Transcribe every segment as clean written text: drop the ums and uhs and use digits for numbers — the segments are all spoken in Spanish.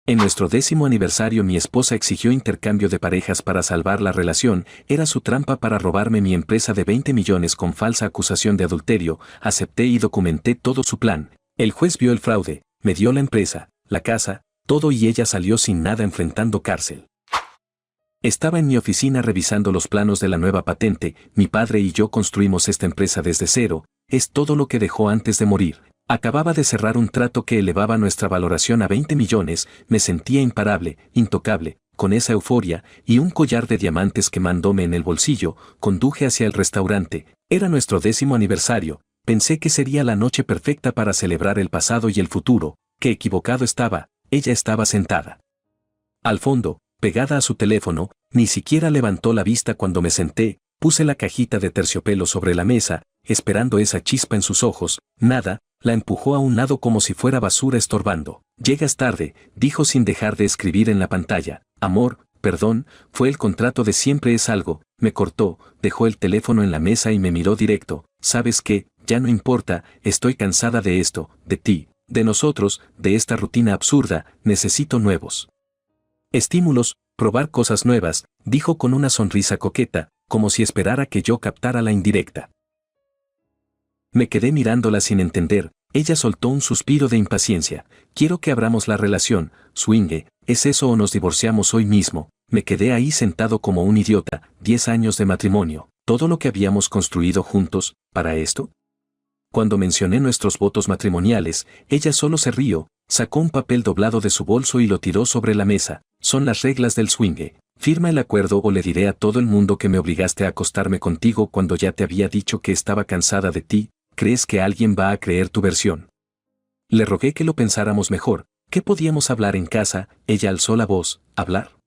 En nuestro 10º aniversario mi esposa exigió intercambio de parejas para salvar la relación, era su trampa para robarme mi empresa de 20 millones con falsa acusación de adulterio, acepté y documenté todo su plan. El juez vio el fraude, me dio la empresa, la casa, todo y ella salió sin nada enfrentando cárcel. Estaba en mi oficina revisando los planos de la nueva patente, mi padre y yo construimos esta empresa desde cero, es todo lo que dejó antes de morir. Acababa de cerrar un trato que elevaba nuestra valoración a 20 millones, me sentía imparable, intocable, con esa euforia, y un collar de diamantes quemándome en el bolsillo, conduje hacia el restaurante, era nuestro 10º aniversario, pensé que sería la noche perfecta para celebrar el pasado y el futuro, qué equivocado estaba, ella estaba sentada al fondo, pegada a su teléfono, ni siquiera levantó la vista cuando me senté, puse la cajita de terciopelo sobre la mesa, esperando esa chispa en sus ojos, nada, la empujó a un lado como si fuera basura estorbando. Llegas tarde, dijo sin dejar de escribir en la pantalla. Amor, perdón, fue el contrato de siempre es algo, me cortó, dejó el teléfono en la mesa y me miró directo. ¿Sabes qué? Ya no importa, estoy cansada de esto, de ti, de nosotros, de esta rutina absurda, necesito nuevos estímulos, probar cosas nuevas, dijo con una sonrisa coqueta, como si esperara que yo captara la indirecta. Me quedé mirándola sin entender, ella soltó un suspiro de impaciencia. Quiero que abramos la relación, swingue, ¿es eso o nos divorciamos hoy mismo? Me quedé ahí sentado como un idiota, 10 años de matrimonio, todo lo que habíamos construido juntos, ¿para esto? Cuando mencioné nuestros votos matrimoniales, ella solo se rió, sacó un papel doblado de su bolso y lo tiró sobre la mesa. Son las reglas del swingue. Firma el acuerdo o le diré a todo el mundo que me obligaste a acostarme contigo cuando ya te había dicho que estaba cansada de ti. ¿Crees que alguien va a creer tu versión? Le rogué que lo pensáramos mejor. ¿Qué podíamos hablar en casa? Ella alzó la voz. ¿Hablar?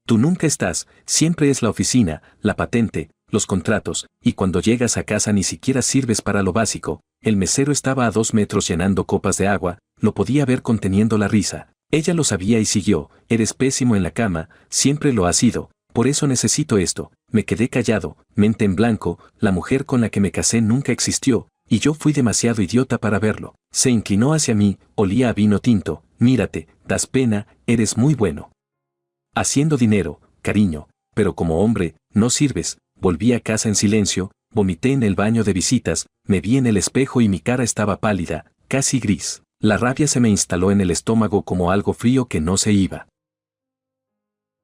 Tú nunca estás, siempre es la oficina, la patente, los contratos, y cuando llegas a casa ni siquiera sirves para lo básico. El mesero estaba a 2 metros llenando copas de agua, lo podía ver conteniendo la risa. Ella lo sabía y siguió, eres pésimo en la cama, siempre lo has sido, por eso necesito esto. Me quedé callado, mente en blanco, la mujer con la que me casé nunca existió, y yo fui demasiado idiota para verlo. Se inclinó hacia mí, olía a vino tinto, mírate, das pena, eres muy bueno haciendo dinero, cariño, pero como hombre, no sirves. Volví a casa en silencio, vomité en el baño de visitas, me vi en el espejo y mi cara estaba pálida, casi gris. La rabia se me instaló en el estómago como algo frío que no se iba.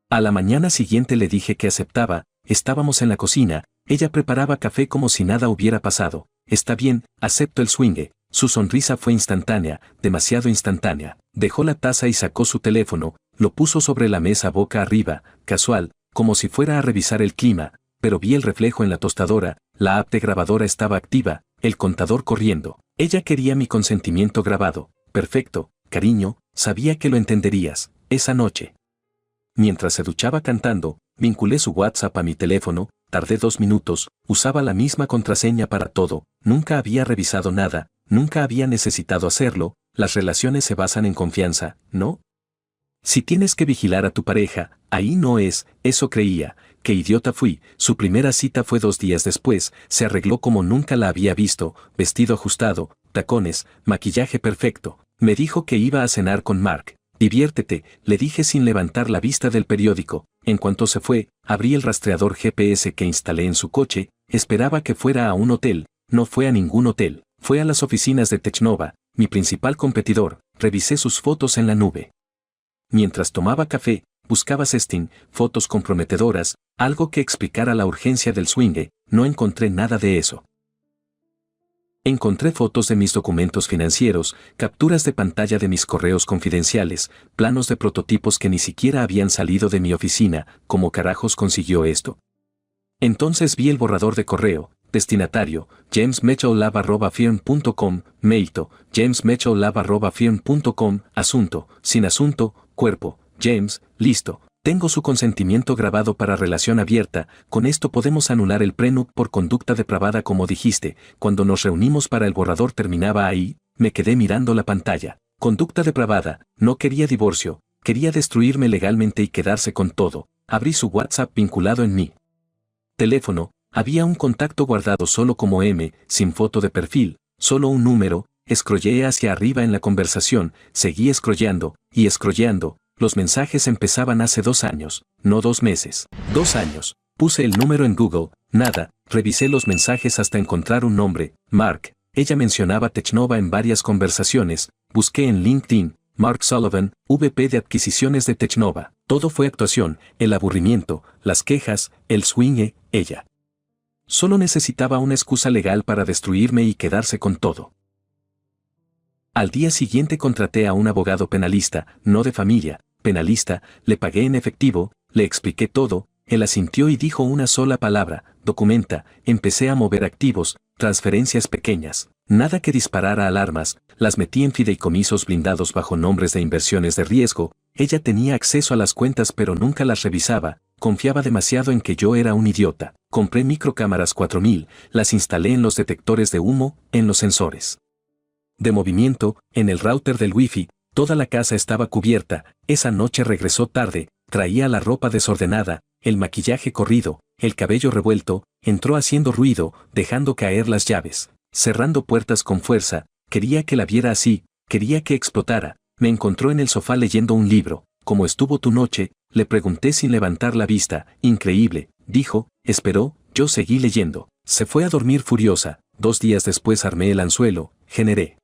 A la mañana siguiente le dije que aceptaba, estábamos en la cocina, ella preparaba café como si nada hubiera pasado. Está bien, acepto el swingue. Su sonrisa fue instantánea, demasiado instantánea. Dejó la taza y sacó su teléfono, lo puso sobre la mesa boca arriba, casual, como si fuera a revisar el clima, pero vi el reflejo en la tostadora, la app de grabadora estaba activa, el contador corriendo. Ella quería mi consentimiento grabado. Perfecto, cariño, sabía que lo entenderías, esa noche. Mientras se duchaba cantando, vinculé su WhatsApp a mi teléfono, tardé 2 minutos, usaba la misma contraseña para todo, nunca había revisado nada, nunca había necesitado hacerlo, las relaciones se basan en confianza, ¿no? Si tienes que vigilar a tu pareja, ahí no es, eso creía, qué idiota fui. Su primera cita fue 2 días después, se arregló como nunca la había visto, vestido ajustado, tacones, maquillaje perfecto. Me dijo que iba a cenar con Mark. Diviértete, le dije sin levantar la vista del periódico. En cuanto se fue, abrí el rastreador GPS que instalé en su coche, esperaba que fuera a un hotel, no fue a ningún hotel, fue a las oficinas de Technova, mi principal competidor, revisé sus fotos en la nube. Mientras tomaba café, buscaba sexting, fotos comprometedoras, algo que explicara la urgencia del swingue, no encontré nada de eso. Encontré fotos de mis documentos financieros, capturas de pantalla de mis correos confidenciales, planos de prototipos que ni siquiera habían salido de mi oficina. ¿Cómo carajos consiguió esto? Entonces vi el borrador de correo, destinatario, jamesmecholab@firm.com, mailto, jamesmecholab@firm.com, asunto, sin asunto, cuerpo, James, listo. Tengo su consentimiento grabado para relación abierta, con esto podemos anular el prenup por conducta depravada como dijiste. Cuando nos reunimos para el borrador terminaba ahí, me quedé mirando la pantalla. Conducta depravada, no quería divorcio, quería destruirme legalmente y quedarse con todo. Abrí su WhatsApp vinculado en mi teléfono, había un contacto guardado solo como M, sin foto de perfil, solo un número, scrolleé hacia arriba en la conversación, seguí scrolleando, y scrolleando. Los mensajes empezaban hace 2 años, no 2 meses. 2 años. Puse el número en Google, nada, revisé los mensajes hasta encontrar un nombre, Mark. Ella mencionaba Technova en varias conversaciones, busqué en LinkedIn, Mark Sullivan, VP de adquisiciones de Technova. Todo fue actuación, el aburrimiento, las quejas, el swing, ella. Solo necesitaba una excusa legal para destruirme y quedarse con todo. Al día siguiente contraté a un abogado penalista, no de familia, penalista, le pagué en efectivo, le expliqué todo, él asintió y dijo una sola palabra, documenta, empecé a mover activos, transferencias pequeñas, nada que disparara alarmas, las metí en fideicomisos blindados bajo nombres de inversiones de riesgo, ella tenía acceso a las cuentas pero nunca las revisaba, confiaba demasiado en que yo era un idiota, compré microcámaras 4000, las instalé en los detectores de humo, en los sensores de movimiento, en el router del wifi, toda la casa estaba cubierta, esa noche regresó tarde, traía la ropa desordenada, el maquillaje corrido, el cabello revuelto, entró haciendo ruido, dejando caer las llaves, cerrando puertas con fuerza, quería que la viera así, quería que explotara, me encontró en el sofá leyendo un libro, ¿cómo estuvo tu noche? Le pregunté sin levantar la vista, increíble, dijo, esperó, yo seguí leyendo, se fue a dormir furiosa, 2 días después armé el anzuelo, generé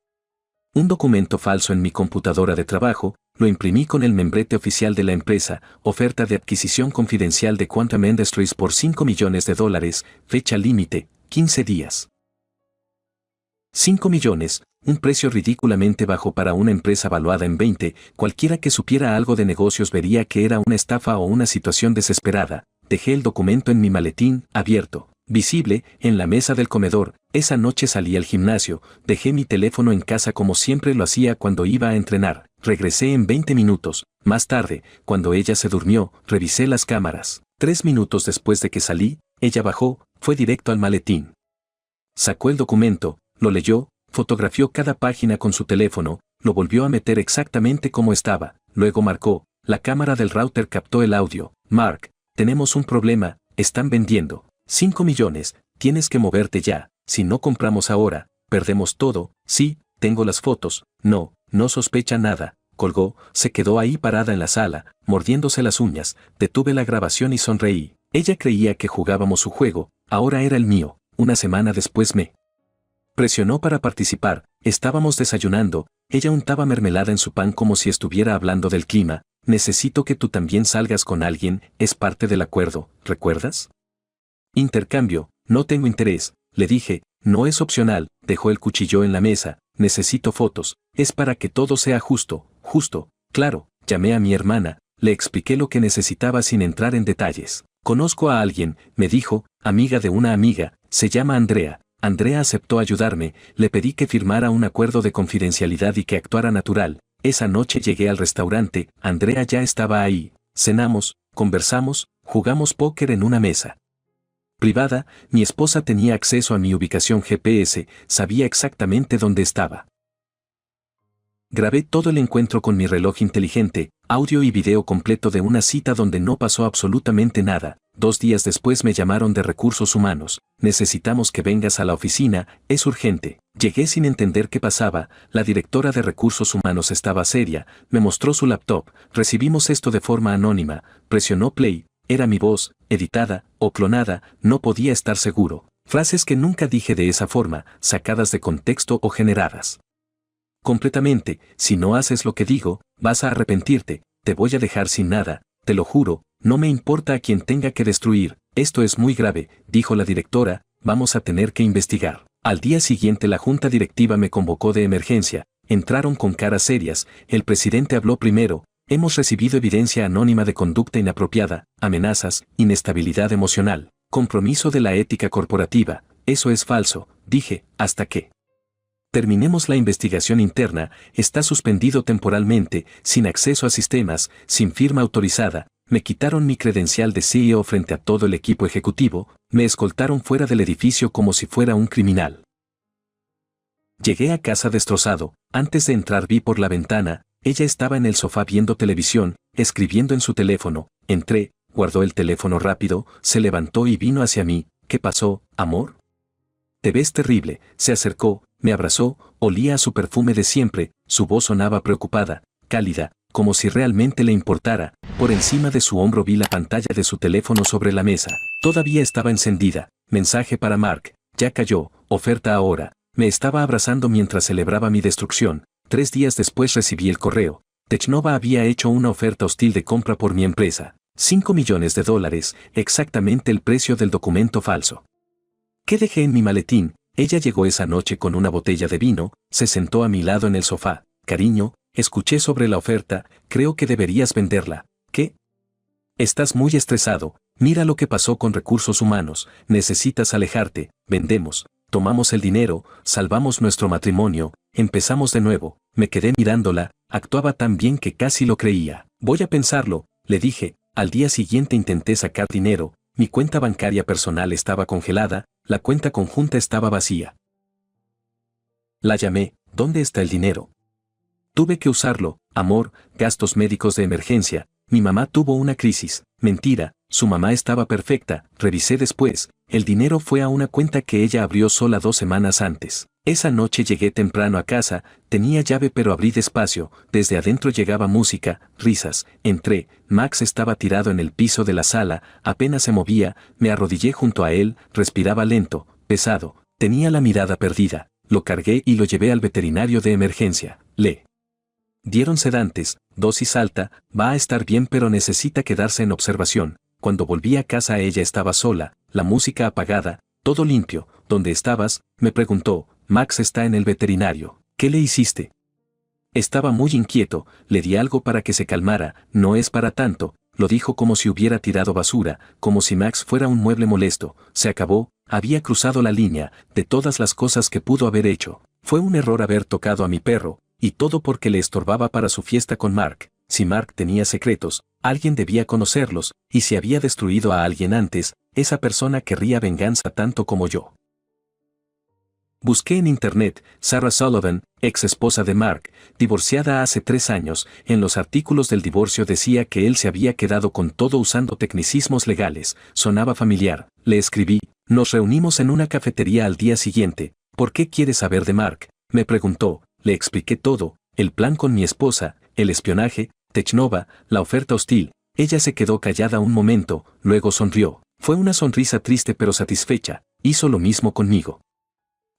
un documento falso en mi computadora de trabajo, lo imprimí con el membrete oficial de la empresa, oferta de adquisición confidencial de Quantum Industries por $5 millones, fecha límite, 15 días. 5 millones, un precio ridículamente bajo para una empresa valuada en 20, cualquiera que supiera algo de negocios vería que era una estafa o una situación desesperada. Dejé el documento en mi maletín, abierto, visible, en la mesa del comedor. Esa noche salí al gimnasio, dejé mi teléfono en casa como siempre lo hacía cuando iba a entrenar, regresé en 20 minutos, más tarde, cuando ella se durmió, revisé las cámaras. 3 minutos después de que salí, ella bajó, fue directo al maletín. Sacó el documento, lo leyó, fotografió cada página con su teléfono, lo volvió a meter exactamente como estaba, luego marcó, la cámara del router captó el audio, Mark, tenemos un problema, están vendiendo 5 millones, tienes que moverte ya, si no compramos ahora, perdemos todo, sí, tengo las fotos, no sospecha nada, colgó, se quedó ahí parada en la sala, mordiéndose las uñas, detuve la grabación y sonreí, ella creía que jugábamos su juego, ahora era el mío, una semana después me presionó para participar, estábamos desayunando, ella untaba mermelada en su pan como si estuviera hablando del clima, necesito que tú también salgas con alguien, es parte del acuerdo, ¿recuerdas? Intercambio, no tengo interés, le dije, no es opcional, dejó el cuchillo en la mesa, necesito fotos, es para que todo sea justo, claro, llamé a mi hermana, le expliqué lo que necesitaba sin entrar en detalles. Conozco a alguien, me dijo, amiga de una amiga, se llama Andrea. Andrea aceptó ayudarme, le pedí que firmara un acuerdo de confidencialidad y que actuara natural. Esa noche llegué al restaurante, Andrea ya estaba ahí, cenamos, conversamos, jugamos póker en una mesa privada, mi esposa tenía acceso a mi ubicación GPS, sabía exactamente dónde estaba. Grabé todo el encuentro con mi reloj inteligente, audio y video completo de una cita donde no pasó absolutamente nada. 2 días después me llamaron de Recursos Humanos, necesitamos que vengas a la oficina, es urgente. Llegué sin entender qué pasaba, la directora de Recursos Humanos estaba seria, me mostró su laptop, recibimos esto de forma anónima, presionó play, era mi voz, editada, o clonada, no podía estar seguro. Frases que nunca dije de esa forma, sacadas de contexto o generadas completamente, si no haces lo que digo, vas a arrepentirte, te voy a dejar sin nada, te lo juro, no me importa a quien tenga que destruir, esto es muy grave, dijo la directora, vamos a tener que investigar. Al día siguiente la junta directiva me convocó de emergencia, entraron con caras serias, el presidente habló primero, hemos recibido evidencia anónima de conducta inapropiada, amenazas, inestabilidad emocional, compromiso de la ética corporativa, eso es falso, dije, hasta que terminemos la investigación interna, está suspendido temporalmente, sin acceso a sistemas, sin firma autorizada, me quitaron mi credencial de CEO frente a todo el equipo ejecutivo, me escoltaron fuera del edificio como si fuera un criminal. Llegué a casa destrozado, antes de entrar vi por la ventana, ella estaba en el sofá viendo televisión, escribiendo en su teléfono, entré, guardó el teléfono rápido, se levantó y vino hacia mí, ¿qué pasó, amor? Te ves terrible, se acercó, me abrazó, olía a su perfume de siempre, su voz sonaba preocupada, cálida, como si realmente le importara. Por encima de su hombro vi la pantalla de su teléfono sobre la mesa. Todavía estaba encendida. Mensaje para Mark. Ya cayó. Oferta ahora. Me estaba abrazando mientras celebraba mi destrucción. 3 días después recibí el correo. Technova había hecho una oferta hostil de compra por mi empresa. $5 millones, exactamente el precio del documento falso. ¿Qué dejé en mi maletín? Ella llegó esa noche con una botella de vino, se sentó a mi lado en el sofá. Cariño, escuché sobre la oferta, creo que deberías venderla. ¿Qué? Estás muy estresado, mira lo que pasó con recursos humanos, necesitas alejarte, vendemos, tomamos el dinero, salvamos nuestro matrimonio, empezamos de nuevo. Me quedé mirándola, actuaba tan bien que casi lo creía. Voy a pensarlo, le dije. Al día siguiente intenté sacar dinero, mi cuenta bancaria personal estaba congelada, la cuenta conjunta estaba vacía. La llamé, ¿dónde está el dinero? Tuve que usarlo, amor, gastos médicos de emergencia, mi mamá tuvo una crisis, mentira, su mamá estaba perfecta, revisé después, el dinero fue a una cuenta que ella abrió sola 2 semanas antes. Esa noche llegué temprano a casa, tenía llave pero abrí despacio, desde adentro llegaba música, risas, entré, Max estaba tirado en el piso de la sala, apenas se movía, me arrodillé junto a él, respiraba lento, pesado, tenía la mirada perdida, lo cargué y lo llevé al veterinario de emergencia, le dieron sedantes, dosis alta, va a estar bien pero necesita quedarse en observación. Cuando volví a casa ella estaba sola, la música apagada, todo limpio. ¿Dónde estabas? Me preguntó. Max está en el veterinario. ¿Qué le hiciste? Estaba muy inquieto, le di algo para que se calmara, no es para tanto, lo dijo como si hubiera tirado basura, como si Max fuera un mueble molesto. Se acabó, había cruzado la línea, de todas las cosas que pudo haber hecho. Fue un error haber tocado a mi perro, y todo porque le estorbaba para su fiesta con Mark. Si Mark tenía secretos, alguien debía conocerlos, y si había destruido a alguien antes, esa persona querría venganza tanto como yo. Busqué en internet, Sarah Sullivan, ex esposa de Mark, divorciada hace 3 años, en los artículos del divorcio decía que él se había quedado con todo usando tecnicismos legales, sonaba familiar, le escribí, nos reunimos en una cafetería al día siguiente, ¿por qué quieres saber de Mark? Me preguntó, le expliqué todo, el plan con mi esposa, el espionaje, Technova, la oferta hostil. Ella se quedó callada un momento, luego sonrió. Fue una sonrisa triste pero satisfecha. Hizo lo mismo conmigo.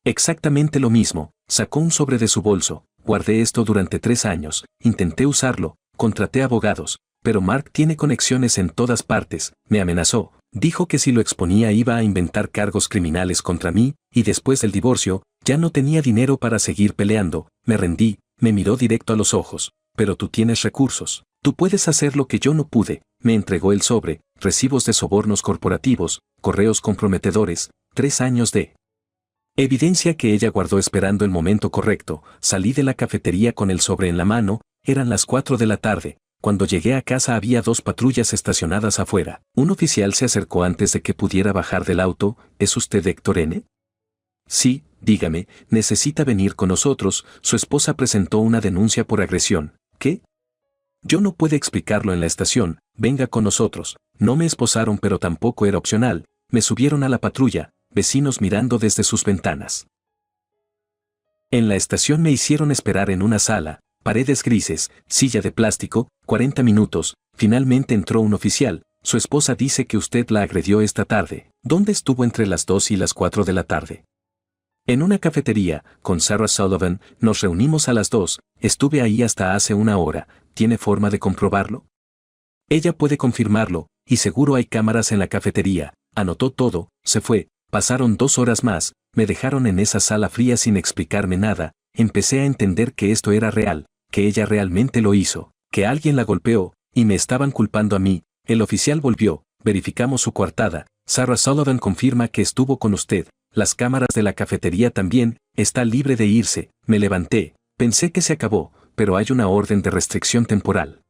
Exactamente lo mismo. Sacó un sobre de su bolso. Guardé esto durante 3 años. Intenté usarlo. Contraté abogados. Pero Mark tiene conexiones en todas partes. Me amenazó. Dijo que si lo exponía iba a inventar cargos criminales contra mí, y después del divorcio, ya no tenía dinero para seguir peleando. Me rendí, me miró directo a los ojos. Pero tú tienes recursos. Tú puedes hacer lo que yo no pude. Me entregó el sobre, recibos de sobornos corporativos, correos comprometedores, 3 años de evidencia que ella guardó esperando el momento correcto. Salí de la cafetería con el sobre en la mano, eran las 4 de la tarde. Cuando llegué a casa había 2 patrullas estacionadas afuera. Un oficial se acercó antes de que pudiera bajar del auto. ¿Es usted Héctor N? Sí, dígame, necesita venir con nosotros. Su esposa presentó una denuncia por agresión. ¿Qué? Yo no puedo explicarlo en la estación, venga con nosotros. No me esposaron pero tampoco era opcional. Me subieron a la patrulla, vecinos mirando desde sus ventanas. En la estación me hicieron esperar en una sala, paredes grises, silla de plástico, 40 minutos, finalmente entró un oficial. Su esposa dice que usted la agredió esta tarde. ¿Dónde estuvo entre las 2 y las 4 de la tarde? En una cafetería, con Sarah Sullivan, nos reunimos a las 2, estuve ahí hasta hace 1 hora, ¿tiene forma de comprobarlo? Ella puede confirmarlo, y seguro hay cámaras en la cafetería, anotó todo, se fue, pasaron 2 horas más, me dejaron en esa sala fría sin explicarme nada, empecé a entender que esto era real, que ella realmente lo hizo, que alguien la golpeó, y me estaban culpando a mí. El oficial volvió, verificamos su coartada, Sarah Sullivan confirma que estuvo con usted. Las cámaras de la cafetería también, está libre de irse. Me levanté, pensé que se acabó, pero hay una orden de restricción temporal.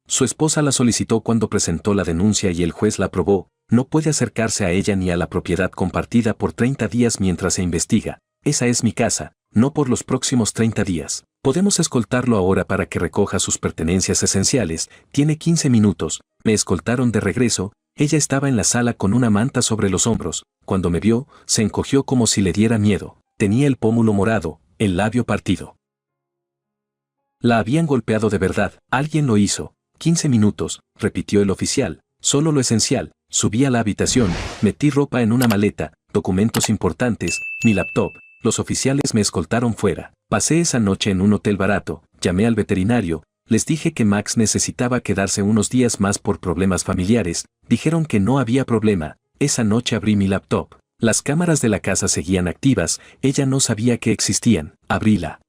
Su esposa la solicitó cuando presentó la denuncia y el juez la aprobó. No puede acercarse a ella ni a la propiedad compartida por 30 días mientras se investiga. Esa es mi casa, no por los próximos 30 días. Podemos escoltarlo ahora para que recoja sus pertenencias esenciales. Tiene 15 minutos. Me escoltaron de regreso. Ella estaba en la sala con una manta sobre los hombros. Cuando me vio, se encogió como si le diera miedo. tenía el pómulo morado, el labio partido. La habían golpeado de verdad, alguien lo hizo. 15 minutos, repitió el oficial, solo lo esencial. Subí a la habitación, metí ropa en una maleta, documentos importantes, mi laptop. Los oficiales me escoltaron fuera. Pasé esa noche en un hotel barato, llamé al veterinario, les dije que Max necesitaba quedarse unos días más por problemas familiares, dijeron que no había problema. Esa noche abrí mi laptop. Las cámaras de la casa seguían activas, ella no sabía que existían. Abrí la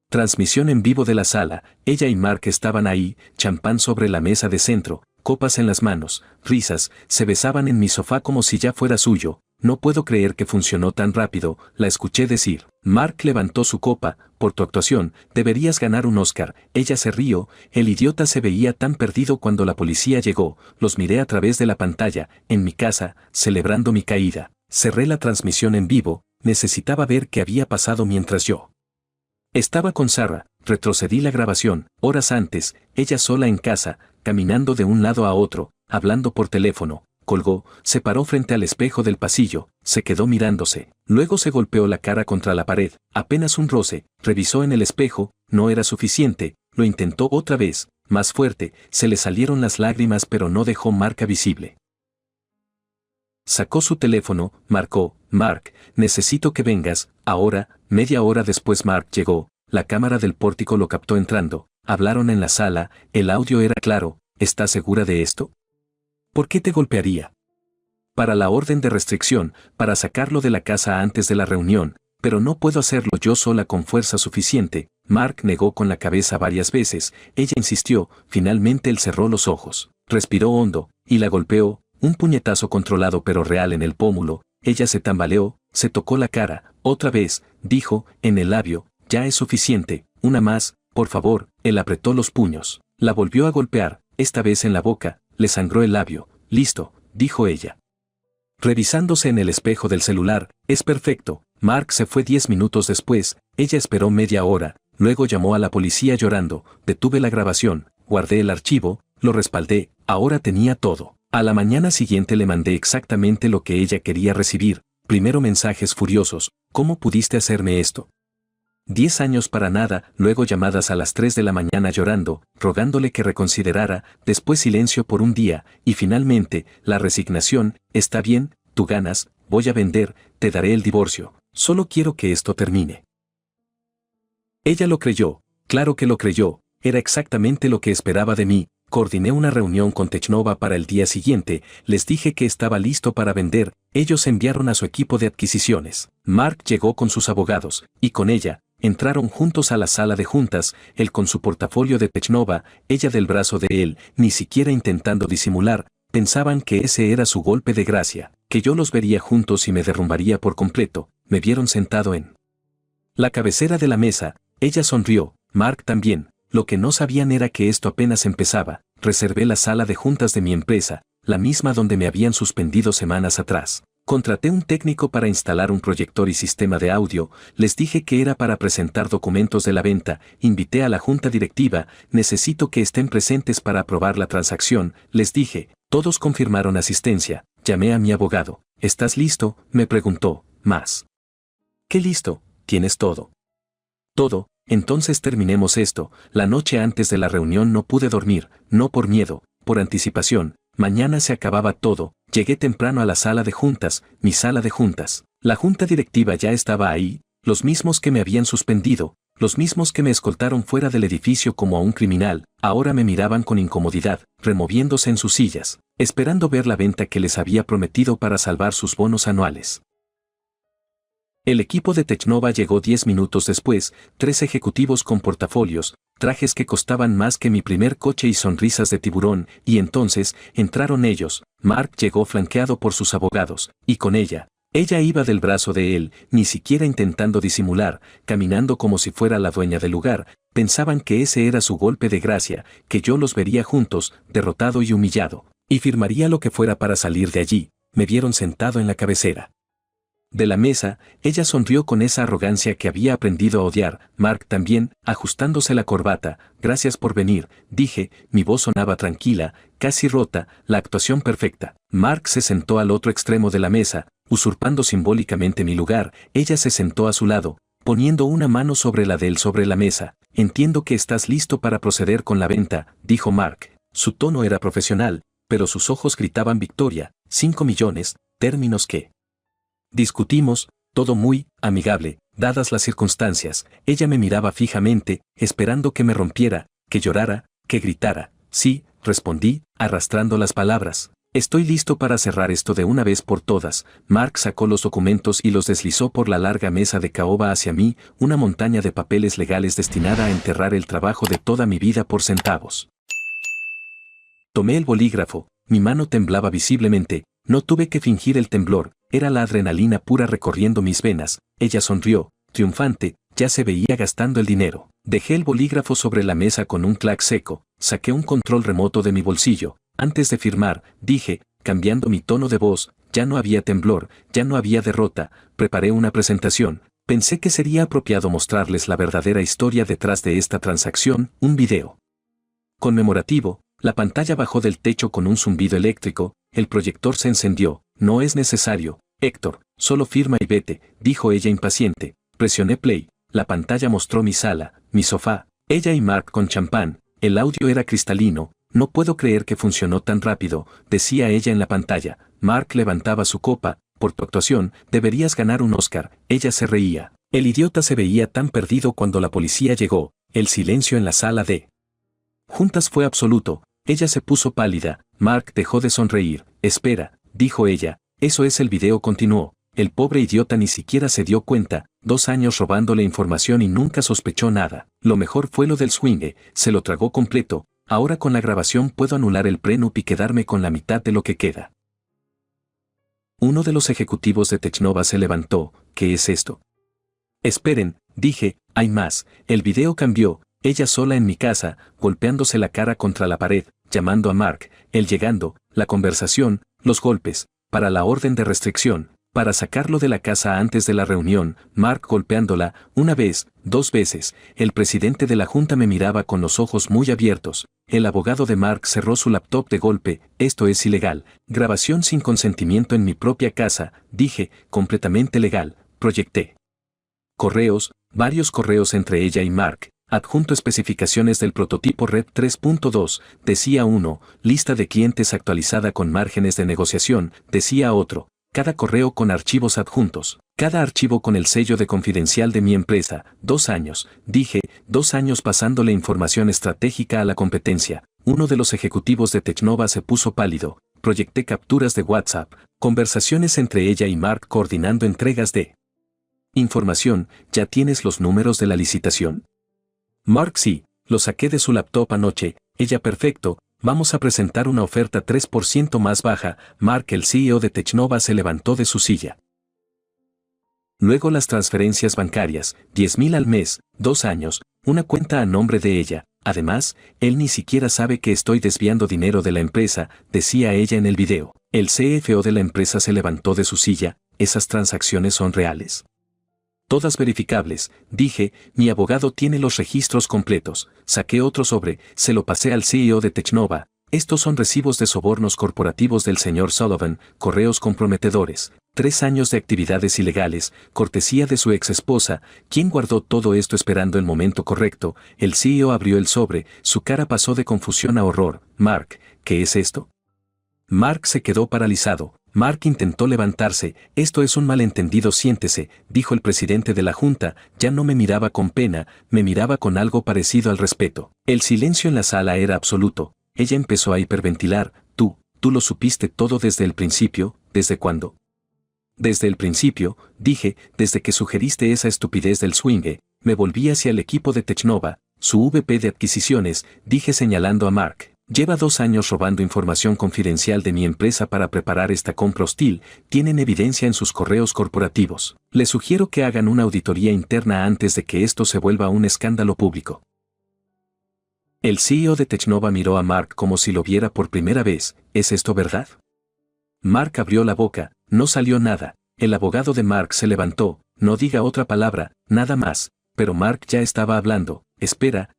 transmisión en vivo de la sala, ella y Mark estaban ahí, champán sobre la mesa de centro, copas en las manos, risas, se besaban en mi sofá como si ya fuera suyo. No puedo creer que funcionó tan rápido, la escuché decir. Mark levantó su copa, por tu actuación, deberías ganar un Oscar. Ella se rió, el idiota se veía tan perdido cuando la policía llegó, los miré a través de la pantalla, en mi casa, celebrando mi caída. Cerré la transmisión en vivo, necesitaba ver qué había pasado mientras yo estaba con Sarah, retrocedí la grabación, horas antes, ella sola en casa, caminando de un lado a otro, hablando por teléfono. Colgó, se paró frente al espejo del pasillo, se quedó mirándose, luego se golpeó la cara contra la pared, apenas un roce, revisó en el espejo, no era suficiente, lo intentó otra vez, más fuerte, se le salieron las lágrimas pero no dejó marca visible. Sacó su teléfono, marcó, Mark, necesito que vengas, ahora. Media hora después Mark llegó, la cámara del pórtico lo captó entrando, hablaron en la sala, el audio era claro. ¿Estás segura de esto? ¿Por qué te golpearía? Para la orden de restricción, para sacarlo de la casa antes de la reunión, pero no puedo hacerlo yo sola con fuerza suficiente. Mark negó con la cabeza varias veces, ella insistió, finalmente él cerró los ojos, respiró hondo, y la golpeó, un puñetazo controlado pero real en el pómulo. Ella se tambaleó, se tocó la cara, otra vez, dijo, en el labio, ya es suficiente, una más, por favor. Él apretó los puños, la volvió a golpear, esta vez en la boca, le sangró el labio. Listo, dijo ella. Revisándose en el espejo del celular, es perfecto. Mark se fue 10 minutos después, ella esperó media hora, luego llamó a la policía llorando, detuve la grabación, guardé el archivo, lo respaldé, ahora tenía todo. A la mañana siguiente le mandé exactamente lo que ella quería recibir, primero mensajes furiosos, ¿cómo pudiste hacerme esto? 10 años para nada, luego llamadas a las 3 de la mañana llorando, rogándole que reconsiderara, después silencio por un día, y finalmente, la resignación, está bien, tú ganas, voy a vender, te daré el divorcio, solo quiero que esto termine. Ella lo creyó, claro que lo creyó, era exactamente lo que esperaba de mí. Coordiné una reunión con Technova para el día siguiente, les dije que estaba listo para vender, ellos enviaron a su equipo de adquisiciones. Mark llegó con sus abogados, y con ella, entraron juntos a la sala de juntas, él con su portafolio de Technova, ella del brazo de él, ni siquiera intentando disimular, pensaban que ese era su golpe de gracia, que yo los vería juntos y me derrumbaría por completo. Me vieron sentado en la cabecera de la mesa, ella sonrió, Mark también. Lo que no sabían era que esto apenas empezaba. Reservé la sala de juntas de mi empresa, la misma donde me habían suspendido semanas atrás. Contraté un técnico para instalar un proyector y sistema de audio, les dije que era para presentar documentos de la venta, invité a la junta directiva, necesito que estén presentes para aprobar la transacción, les dije, todos confirmaron asistencia, llamé a mi abogado. ¿Estás listo?, me preguntó. Más. ¿Qué listo? ¿Tienes todo? Todo. Entonces terminemos esto. La noche antes de la reunión no pude dormir, no por miedo, por anticipación. Mañana se acababa todo. Llegué temprano a la sala de juntas, mi sala de juntas. La junta directiva ya estaba ahí, los mismos que me habían suspendido, los mismos que me escoltaron fuera del edificio como a un criminal, ahora me miraban con incomodidad, removiéndose en sus sillas, esperando ver la venta que les había prometido para salvar sus bonos anuales. El equipo de Technova llegó 10 minutos después, 3 ejecutivos con portafolios, trajes que costaban más que mi primer coche y sonrisas de tiburón, y entonces, entraron ellos. Mark llegó flanqueado por sus abogados, y con ella. Ella iba del brazo de él, ni siquiera intentando disimular, caminando como si fuera la dueña del lugar. Pensaban que ese era su golpe de gracia, que yo los vería juntos, derrotado y humillado, y firmaría lo que fuera para salir de allí. Me vieron sentado en la cabecera de la mesa, ella sonrió con esa arrogancia que había aprendido a odiar. Mark también, ajustándose la corbata. Gracias por venir, dije, mi voz sonaba tranquila, casi rota, la actuación perfecta. Mark se sentó al otro extremo de la mesa, usurpando simbólicamente mi lugar, ella se sentó a su lado, poniendo una mano sobre la de él sobre la mesa. Entiendo que estás listo para proceder con la venta, dijo Mark. Su tono era profesional, pero sus ojos gritaban victoria. 5 millones, términos que discutimos, todo muy amigable, dadas las circunstancias. Ella me miraba fijamente, esperando que me rompiera, que llorara, que gritara. Sí, respondí, arrastrando las palabras. Estoy listo para cerrar esto de una vez por todas. Mark sacó los documentos y los deslizó por la larga mesa de caoba hacia mí, una montaña de papeles legales destinada a enterrar el trabajo de toda mi vida por centavos. Tomé el bolígrafo, mi mano temblaba visiblemente, no tuve que fingir el temblor, era la adrenalina pura recorriendo mis venas. Ella sonrió, triunfante, ya se veía gastando el dinero. Dejé el bolígrafo sobre la mesa con un clac seco, saqué un control remoto de mi bolsillo. Antes de firmar, dije, cambiando mi tono de voz, ya no había temblor, ya no había derrota, preparé una presentación. Pensé que sería apropiado mostrarles la verdadera historia detrás de esta transacción, un video conmemorativo. La pantalla bajó del techo con un zumbido eléctrico, el proyector se encendió. No es necesario, Héctor, solo firma y vete, dijo ella impaciente. Presioné play, la pantalla mostró mi sala, mi sofá, ella y Mark con champán, el audio era cristalino. No puedo creer que funcionó tan rápido, decía ella en la pantalla. Mark levantaba su copa. Por tu actuación, deberías ganar un Oscar. Ella se reía. El idiota se veía tan perdido cuando la policía llegó. El silencio en la sala de juntas fue absoluto. Ella se puso pálida. Mark dejó de sonreír. Espera, dijo ella. Eso es el video, continuó. El pobre idiota ni siquiera se dio cuenta. 2 años robándole información y nunca sospechó nada. Lo mejor fue lo del swing, se lo tragó completo. Ahora con la grabación puedo anular el prenup y quedarme con la mitad de lo que queda. Uno de los ejecutivos de Technova se levantó. ¿Qué es esto? Esperen, dije, hay más. El video cambió, ella sola en mi casa, golpeándose la cara contra la pared, llamando a Mark, él llegando, la conversación, los golpes, para la orden de restricción, para sacarlo de la casa antes de la reunión, Mark golpeándola, 1 vez, 2 veces, el presidente de la junta me miraba con los ojos muy abiertos, el abogado de Mark cerró su laptop de golpe, esto es ilegal, grabación sin consentimiento en mi propia casa, dije, completamente legal, proyecté. Correos, varios correos entre ella y Mark, adjunto especificaciones del prototipo Red 3.2, decía uno, lista de clientes actualizada con márgenes de negociación, decía otro. Cada correo con archivos adjuntos, cada archivo con el sello de confidencial de mi empresa, 2 años, dije, 2 años pasándole información estratégica a la competencia. Uno de los ejecutivos de Technova se puso pálido, proyecté capturas de WhatsApp, conversaciones entre ella y Mark coordinando entregas de información. ¿Ya tienes los números de la licitación? Mark sí, lo saqué de su laptop anoche. Ella perfecto. Vamos a presentar una oferta 3% más baja. Mark, el CEO de Technova, se levantó de su silla. Luego las transferencias bancarias, 10,000 al mes, 2 años, una cuenta a nombre de ella. Además, él ni siquiera sabe que estoy desviando dinero de la empresa, decía ella en el video. El CFO de la empresa se levantó de su silla. ¿Esas transacciones son reales? Todas verificables, dije, mi abogado tiene los registros completos. Saqué otro sobre, se lo pasé al CEO de Technova. Estos son recibos de sobornos corporativos del señor Sullivan, correos comprometedores, 3 años de actividades ilegales, cortesía de su ex esposa, quien guardó todo esto esperando el momento correcto. El CEO abrió el sobre, su cara pasó de confusión a horror. Mark, ¿qué es esto? Mark se quedó paralizado. Mark intentó levantarse. Esto es un malentendido, siéntese, dijo el presidente de la junta. Ya no me miraba con pena, me miraba con algo parecido al respeto. El silencio en la sala era absoluto. Ella empezó a hiperventilar. Tú lo supiste todo desde el principio. ¿Desde cuándo? Desde el principio, dije, desde que sugeriste esa estupidez del swing. Me volví hacia el equipo de Technova, su VP de adquisiciones, dije señalando a Mark. Lleva 2 años robando información confidencial de mi empresa para preparar esta compra hostil. Tienen evidencia en sus correos corporativos. Les sugiero que hagan una auditoría interna antes de que esto se vuelva un escándalo público. El CEO de Technova miró a Mark como si lo viera por primera vez. ¿Es esto verdad? Mark abrió la boca, no salió nada. El abogado de Mark se levantó. No diga otra palabra, nada más. Pero Mark ya estaba hablando. Espera,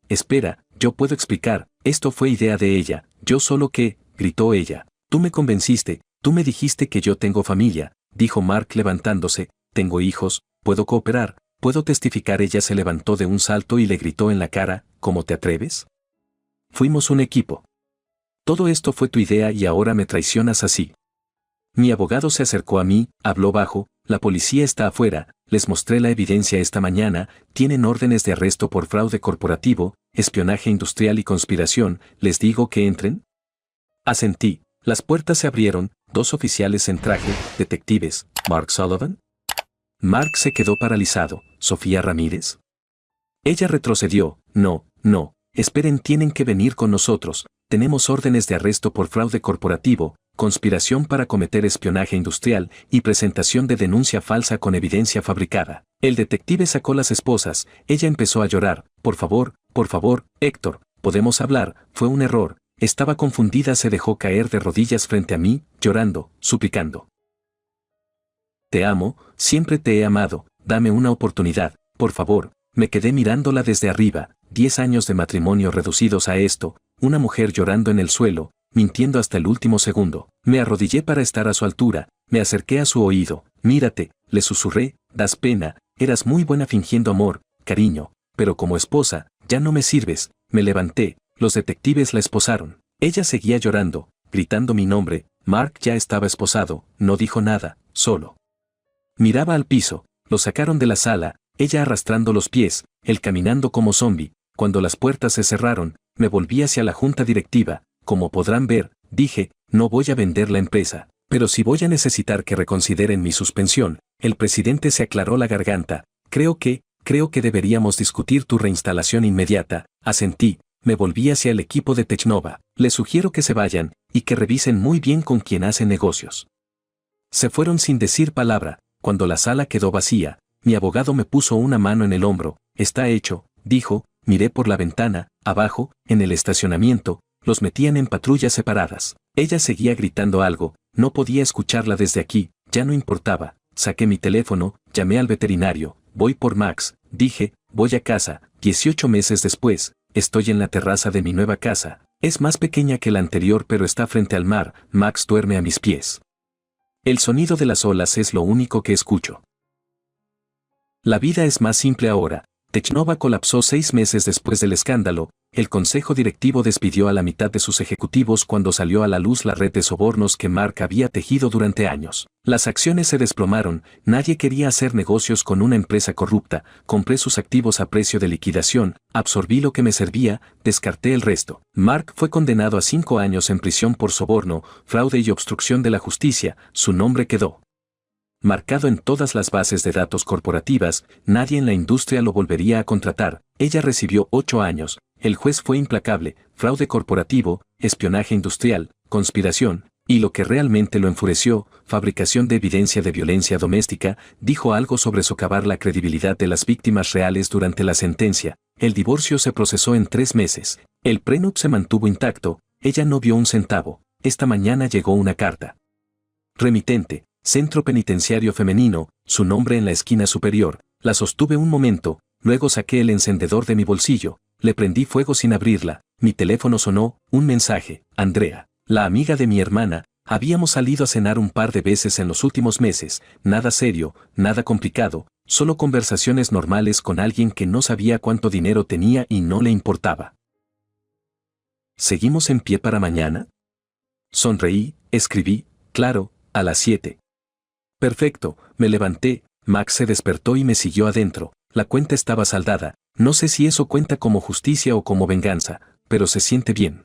yo puedo explicar. Esto fue idea de ella, yo solo que, gritó ella. Tú me convenciste, tú me dijiste que yo tengo familia, dijo Mark levantándose, tengo hijos, puedo cooperar, puedo testificar. Ella se levantó de un salto y le gritó en la cara, ¿cómo te atreves? Fuimos un equipo. Todo esto fue tu idea y ahora me traicionas así. Mi abogado se acercó a mí, habló bajo, la policía está afuera, les mostré la evidencia esta mañana, tienen órdenes de arresto por fraude corporativo, espionaje industrial y conspiración, ¿les digo que entren? Asentí, las puertas se abrieron, 2 oficiales en traje, detectives, Mark Sullivan. Mark se quedó paralizado, ¿Sofía Ramírez? Ella retrocedió, no, esperen, tienen que venir con nosotros, tenemos órdenes de arresto por fraude corporativo, conspiración para cometer espionaje industrial y presentación de denuncia falsa con evidencia fabricada. El detective sacó las esposas, ella empezó a llorar, por favor, Héctor, podemos hablar, fue un error, estaba confundida, se dejó caer de rodillas frente a mí, llorando, suplicando. Te amo, siempre te he amado, dame una oportunidad, por favor. Me quedé mirándola desde arriba, 10 años de matrimonio reducidos a esto, una mujer llorando en el suelo, mintiendo hasta el último segundo. Me arrodillé para estar a su altura, me acerqué a su oído, mírate, le susurré, das pena, eras muy buena fingiendo amor, cariño, pero como esposa, ya no me sirves. Me levanté, los detectives la esposaron. Ella seguía llorando, gritando mi nombre, Mark ya estaba esposado, no dijo nada, solo miraba al piso, lo sacaron de la sala, ella arrastrando los pies, él caminando como zombi. Cuando las puertas se cerraron, me volví hacia la junta directiva. Como podrán ver, dije, no voy a vender la empresa, pero si voy a necesitar que reconsideren mi suspensión. El presidente se aclaró la garganta, creo que deberíamos discutir tu reinstalación inmediata. Asentí, me volví hacia el equipo de Technova, les sugiero que se vayan, y que revisen muy bien con quién hacen negocios. Se fueron sin decir palabra. Cuando la sala quedó vacía, mi abogado me puso una mano en el hombro, está hecho, dijo, miré por la ventana, abajo, en el estacionamiento, los metían en patrullas separadas. Ella seguía gritando algo, no podía escucharla desde aquí, ya no importaba, saqué mi teléfono, llamé al veterinario, voy por Max, dije, voy a casa, 18 meses después, estoy en la terraza de mi nueva casa, es más pequeña que la anterior pero está frente al mar, Max duerme a mis pies. El sonido de las olas es lo único que escucho. La vida es más simple ahora. Technova colapsó 6 meses después del escándalo. El consejo directivo despidió a la mitad de sus ejecutivos cuando salió a la luz la red de sobornos que Mark había tejido durante años. Las acciones se desplomaron, nadie quería hacer negocios con una empresa corrupta, compré sus activos a precio de liquidación, absorbí lo que me servía, descarté el resto. Mark fue condenado a 5 años en prisión por soborno, fraude y obstrucción de la justicia, su nombre quedó marcado en todas las bases de datos corporativas, nadie en la industria lo volvería a contratar. Ella recibió 8 años, el juez fue implacable, fraude corporativo, espionaje industrial, conspiración, y lo que realmente lo enfureció, fabricación de evidencia de violencia doméstica, dijo algo sobre socavar la credibilidad de las víctimas reales durante la sentencia. El divorcio se procesó en 3 meses, el prenup se mantuvo intacto, ella no vio un centavo. Esta mañana llegó una carta. Remitente. Centro Penitenciario Femenino, su nombre en la esquina superior, la sostuve un momento, luego saqué el encendedor de mi bolsillo, le prendí fuego sin abrirla, mi teléfono sonó, un mensaje, Andrea, la amiga de mi hermana, habíamos salido a cenar un par de veces en los últimos meses, nada serio, nada complicado, solo conversaciones normales con alguien que no sabía cuánto dinero tenía y no le importaba. ¿Seguimos en pie para mañana? Sonreí, escribí, claro, a las 7. Perfecto, me levanté, Max se despertó y me siguió adentro, la cuenta estaba saldada, no sé si eso cuenta como justicia o como venganza, pero se siente bien.